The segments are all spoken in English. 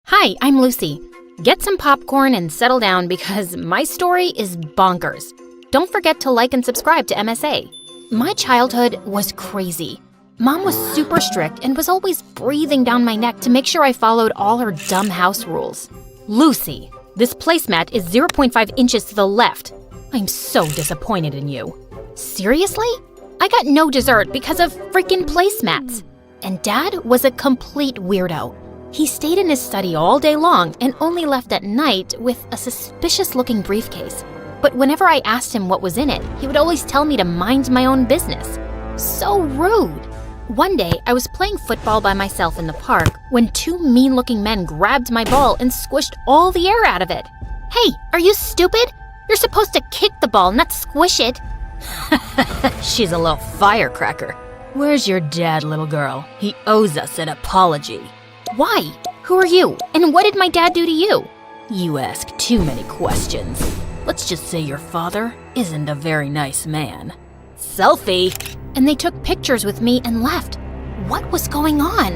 Hi, I'm Lucy. Get some popcorn and settle down because my story is bonkers. Don't forget to like and subscribe to MSA. My childhood was crazy. Mom was super strict and was always breathing down my neck to make sure I followed all her dumb house rules. Lucy, this placemat is 0.5 inches to the left. I'm so disappointed in you. Seriously? I got no dessert because of freaking placemats. And Dad was a complete weirdo. He stayed in his study all day long and only left at night with a suspicious-looking briefcase. But whenever I asked him what was in it, he would always tell me to mind my own business. So rude. One day, I was playing football by myself in the park when two mean-looking men grabbed my ball and squished all the air out of it. Hey, are you stupid? You're supposed to kick the ball, not squish it. She's a little firecracker. Where's your dad, little girl? He owes us an apology. Why? Who are you? And what did my dad do to you? You ask too many questions. Let's just say your father isn't a very nice man. Selfie! And they took pictures with me and left. What was going on?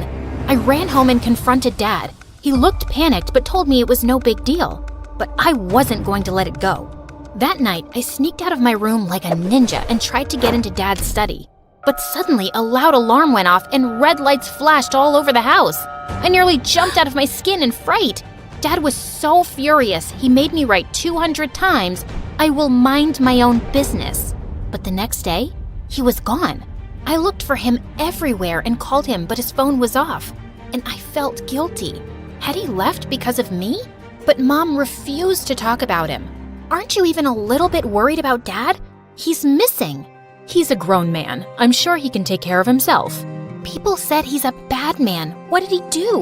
I ran home and confronted Dad. He looked panicked but told me it was no big deal. But I wasn't going to let it go. That night, I sneaked out of my room like a ninja and tried to get into Dad's study. But suddenly, a loud alarm went off and red lights flashed all over the house. I nearly jumped out of my skin in fright. Dad was so furious, he made me write 200 times, "I will mind my own business." But the next day, he was gone. I looked for him everywhere and called him, but his phone was off. And I felt guilty. Had he left because of me? But Mom refused to talk about him. Aren't you even a little bit worried about Dad? He's missing. He's a grown man. I'm sure he can take care of himself. People said he's a bad man. What did he do?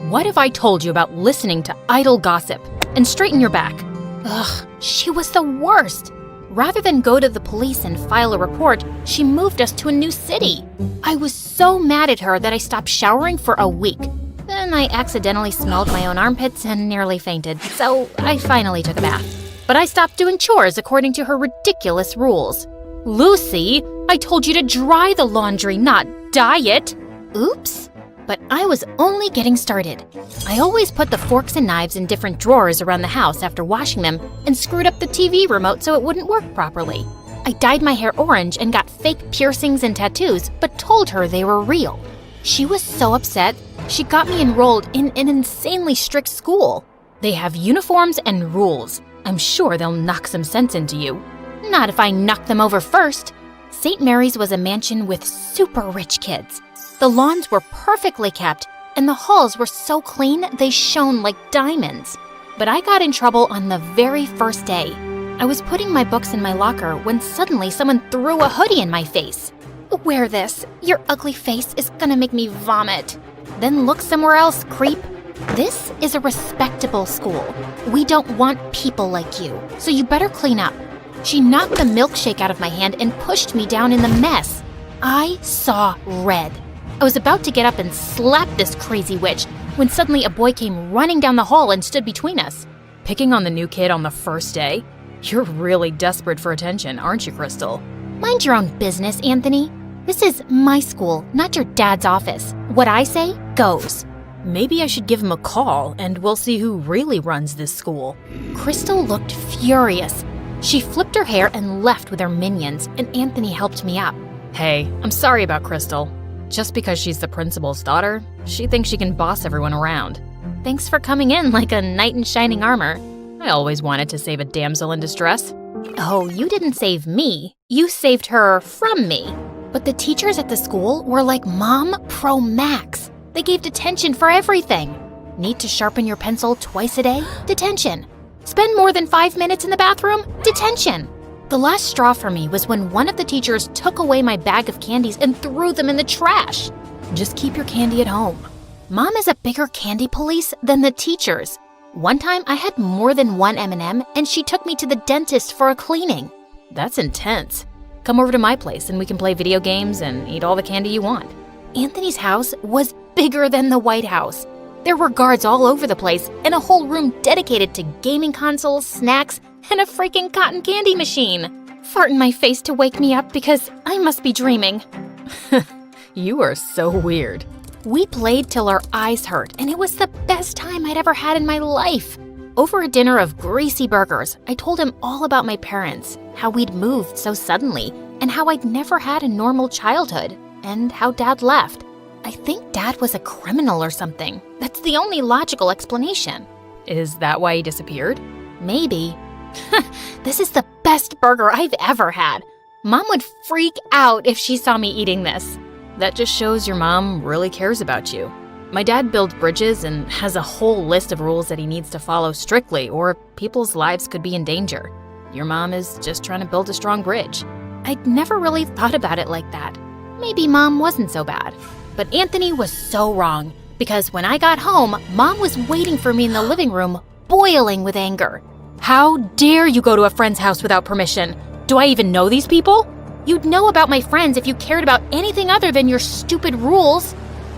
What if I told you about listening to idle gossip? And straighten your back. Ugh, she was the worst. Rather than go to the police and file a report, she moved us to a new city. I was so mad at her that I stopped showering for a week. Then I accidentally smelled my own armpits and nearly fainted, so I finally took a bath. But I stopped doing chores according to her ridiculous rules. Lucy, I told you to dry the laundry, not dye it. Oops. But I was only getting started. I always put the forks and knives in different drawers around the house after washing them and screwed up the TV remote so it wouldn't work properly. I dyed my hair orange and got fake piercings and tattoos, but told her they were real. She was so upset, she got me enrolled in an insanely strict school. They have uniforms and rules. I'm sure they'll knock some sense into you. Not if I knock them over first. St. Mary's was a mansion with super rich kids. The lawns were perfectly kept, and the halls were so clean they shone like diamonds. But I got in trouble on the very first day. I was putting my books in my locker when suddenly someone threw a hoodie in my face. Wear this. Your ugly face is gonna make me vomit. Then look somewhere else, creep. This is a respectable school. We don't want people like you, so you better clean up. She knocked the milkshake out of my hand and pushed me down in the mess. I saw red. I was about to get up and slap this crazy witch when suddenly a boy came running down the hall and stood between us. Picking on the new kid on the first day? You're really desperate for attention, aren't you, Crystal? Mind your own business, Anthony. This is my school, not your dad's office. What I say goes. Maybe I should give him a call and we'll see who really runs this school. Crystal looked furious. She flipped her hair and left with her minions, and Anthony helped me up. Hey, I'm sorry about Crystal. Just because she's the principal's daughter, she thinks she can boss everyone around. Thanks for coming in like a knight in shining armor. I always wanted to save a damsel in distress. Oh, you didn't save me. You saved her from me. But the teachers at the school were like Mom Pro Max. They gave detention for everything. Need to sharpen your pencil twice a day? Detention. Spend more than 5 minutes in the bathroom? Detention. The last straw for me was when one of the teachers took away my bag of candies and threw them in the trash. Just keep your candy at home. Mom is a bigger candy police than the teachers. One time I had more than one M&M and she took me to the dentist for a cleaning. That's intense. Come over to my place and we can play video games and eat all the candy you want. Anthony's house was bigger than the White House. There were guards all over the place and a whole room dedicated to gaming consoles, snacks, and a freaking cotton candy machine. Fart in my face to wake me up because I must be dreaming. You are so weird. We played till our eyes hurt, and it was the best time I'd ever had in my life. Over a dinner of greasy burgers, I told him all about my parents, how we'd moved so suddenly, and how I'd never had a normal childhood, and how Dad left. I think Dad was a criminal or something. That's the only logical explanation. Is that why he disappeared? Maybe. This is the best burger I've ever had. Mom would freak out if she saw me eating this. That just shows your mom really cares about you. My dad builds bridges and has a whole list of rules that he needs to follow strictly, or people's lives could be in danger. Your mom is just trying to build a strong bridge. I'd never really thought about it like that. Maybe Mom wasn't so bad. But Anthony was so wrong, because when I got home, Mom was waiting for me in the living room, boiling with anger. How dare you go to a friend's house without permission? Do I even know these people? You'd know about my friends if you cared about anything other than your stupid rules.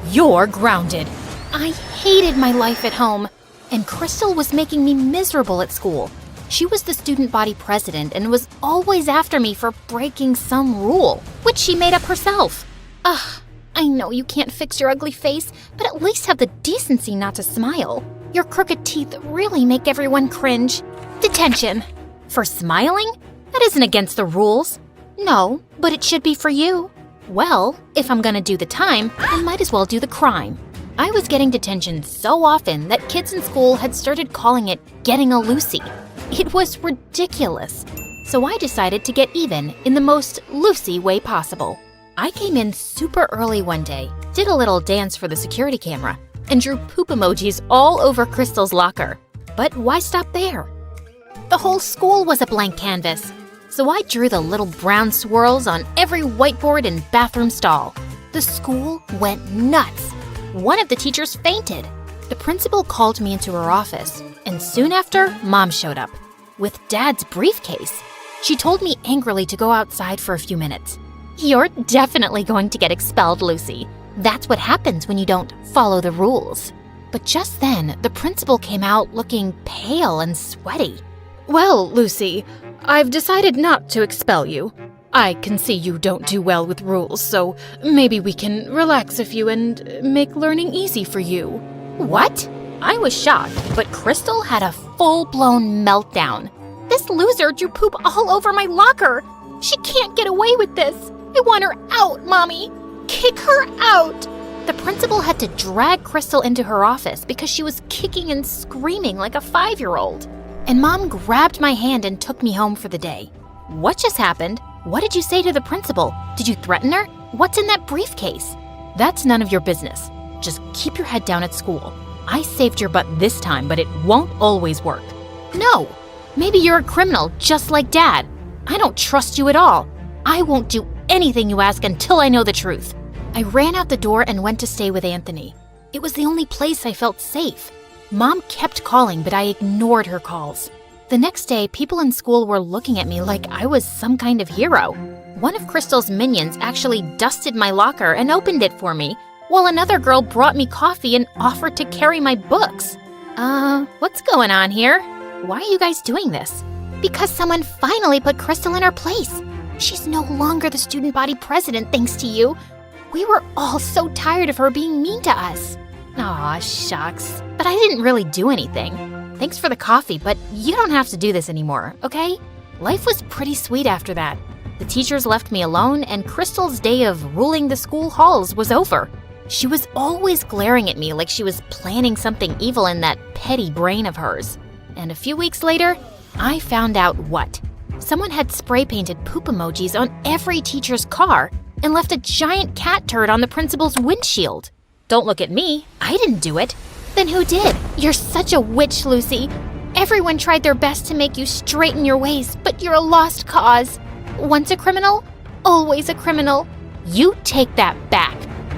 You're grounded. I hated my life at home, and Crystal was making me miserable at school. She was the student body president and was always after me for breaking some rule, which she made up herself. Ugh, I know you can't fix your ugly face, but at least have the decency not to smile. Your crooked teeth really make everyone cringe. Detention. For smiling? That isn't against the rules. No, but it should be for you. Well, if I'm gonna do the time, I might as well do the crime. I was getting detention so often that kids in school had started calling it getting a Lucy. It was ridiculous. So I decided to get even in the most Lucy way possible. I came in super early one day, did a little dance for the security camera, and drew poop emojis all over Crystal's locker. But why stop there? The whole school was a blank canvas. So I drew the little brown swirls on every whiteboard and bathroom stall. The school went nuts. One of the teachers fainted. The principal called me into her office, and soon after, Mom showed up with Dad's briefcase. She told me angrily to go outside for a few minutes. You're definitely going to get expelled, Lucy. That's what happens when you don't follow the rules. But just then, the principal came out looking pale and sweaty. Well, Lucy, I've decided not to expel you. I can see you don't do well with rules, so maybe we can relax a few and make learning easy for you. What? I was shocked, but Crystal had a full-blown meltdown. This loser drew poop all over my locker. She can't get away with this. I want her out, Mommy. Kick her out. The principal had to drag Crystal into her office because she was kicking and screaming like a 5-year-old. And Mom grabbed my hand and took me home for the day. What just happened? What did you say to the principal? Did you threaten her? What's in that briefcase? That's none of your business. Just keep your head down at school. I saved your butt this time, but it won't always work. No, maybe you're a criminal just like Dad. I don't trust you at all. I won't do anything you ask until I know the truth. I ran out the door and went to stay with Anthony. It was the only place I felt safe. Mom kept calling, but I ignored her calls. The next day, people in school were looking at me like I was some kind of hero. One of Crystal's minions actually dusted my locker and opened it for me, while another girl brought me coffee and offered to carry my books. What's going on here? Why are you guys doing this? Because someone finally put Crystal in her place. She's no longer the student body president thanks to you. We were all so tired of her being mean to us. Aw, shucks. But I didn't really do anything. Thanks for the coffee, but you don't have to do this anymore, okay? Life was pretty sweet after that. The teachers left me alone, and Crystal's day of ruling the school halls was over. She was always glaring at me like she was planning something evil in that petty brain of hers. And a few weeks later, I found out what. Someone had spray-painted poop emojis on every teacher's car and left a giant cat turd on the principal's windshield. Don't look at me. I didn't do it. Then who did? You're such a witch, Lucy. Everyone tried their best to make you straighten your ways, but you're a lost cause. Once a criminal, always a criminal. You take that back.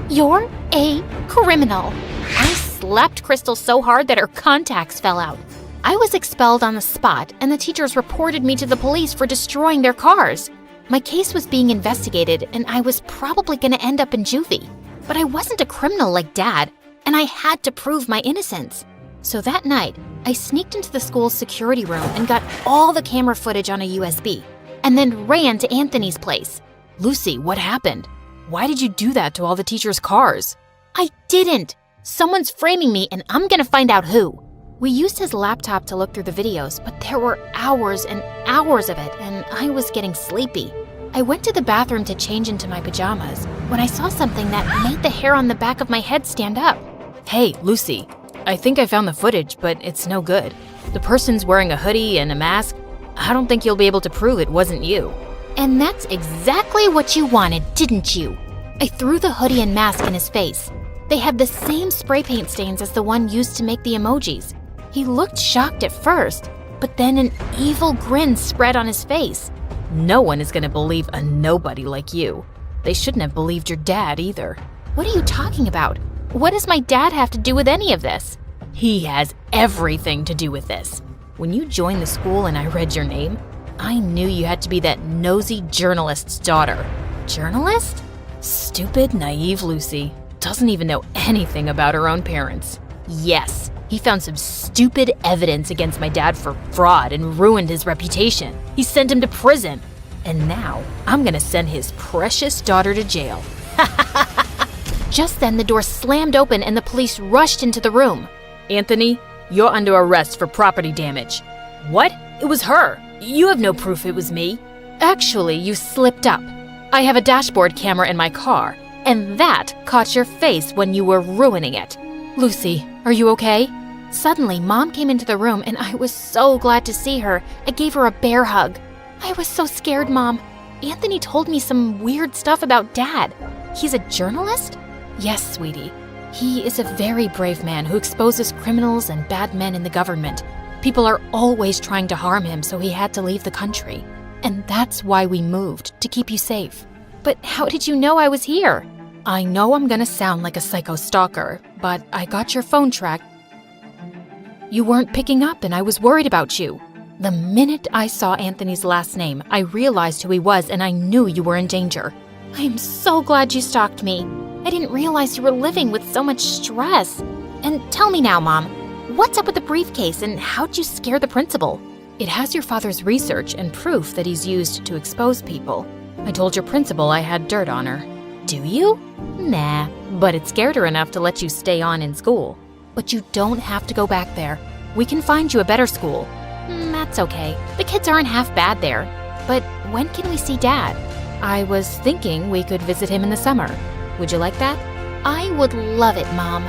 You're a criminal. I slapped Crystal so hard that her contacts fell out. I was expelled on the spot, and the teachers reported me to the police for destroying their cars. My case was being investigated, and I was probably going to end up in juvie. But I wasn't a criminal like Dad, and I had to prove my innocence. So that night, I sneaked into the school's security room and got all the camera footage on a USB, and then ran to Anthony's place. Lucy, what happened? Why did you do that to all the teachers' cars? I didn't. Someone's framing me and I'm gonna find out who. We used his laptop to look through the videos, but there were hours and hours of it, and I was getting sleepy. I went to the bathroom to change into my pajamas when I saw something that made the hair on the back of my head stand up. Hey, Lucy, I think I found the footage, but it's no good. The person's wearing a hoodie and a mask. I don't think you'll be able to prove it wasn't you. And that's exactly what you wanted, didn't you? I threw the hoodie and mask in his face. They had the same spray paint stains as the one used to make the emojis. He looked shocked at first, but then an evil grin spread on his face. No one is going to believe a nobody like you. They shouldn't have believed your dad either. What are you talking about? What does my dad have to do with any of this? He has everything to do with this. When you joined the school and I read your name, I knew you had to be that nosy journalist's daughter. Journalist? Stupid, naive Lucy. Doesn't even know anything about her own parents. Yes, he found some stupid evidence against my dad for fraud and ruined his reputation. He sent him to prison. And now, I'm gonna send his precious daughter to jail. Just then, the door slammed open and the police rushed into the room. Anthony, you're under arrest for property damage. What? It was her. You have no proof it was me. Actually, you slipped up. I have a dashboard camera in my car, and that caught your face when you were ruining it. Lucy, are you okay? Suddenly, Mom came into the room and I was so glad to see her. I gave her a bear hug. I was so scared, Mom. Anthony told me some weird stuff about Dad. He's a journalist? Yes, sweetie. He is a very brave man who exposes criminals and bad men in the government. People are always trying to harm him, so he had to leave the country. And that's why we moved, to keep you safe. But how did you know I was here? I know I'm gonna sound like a psycho stalker, but I got your phone tracked. You weren't picking up and I was worried about you. The minute I saw Anthony's last name, I realized who he was and I knew you were in danger. I am so glad you stalked me. I didn't realize you were living with so much stress. And tell me now, Mom, what's up with the briefcase and how'd you scare the principal? It has your father's research and proof that he's used to expose people. I told your principal I had dirt on her. Do you? Nah, but it scared her enough to let you stay on in school. But you don't have to go back there. We can find you a better school. That's okay. The kids aren't half bad there. But when can we see Dad? I was thinking we could visit him in the summer. Would you like that? I would love it, Mom.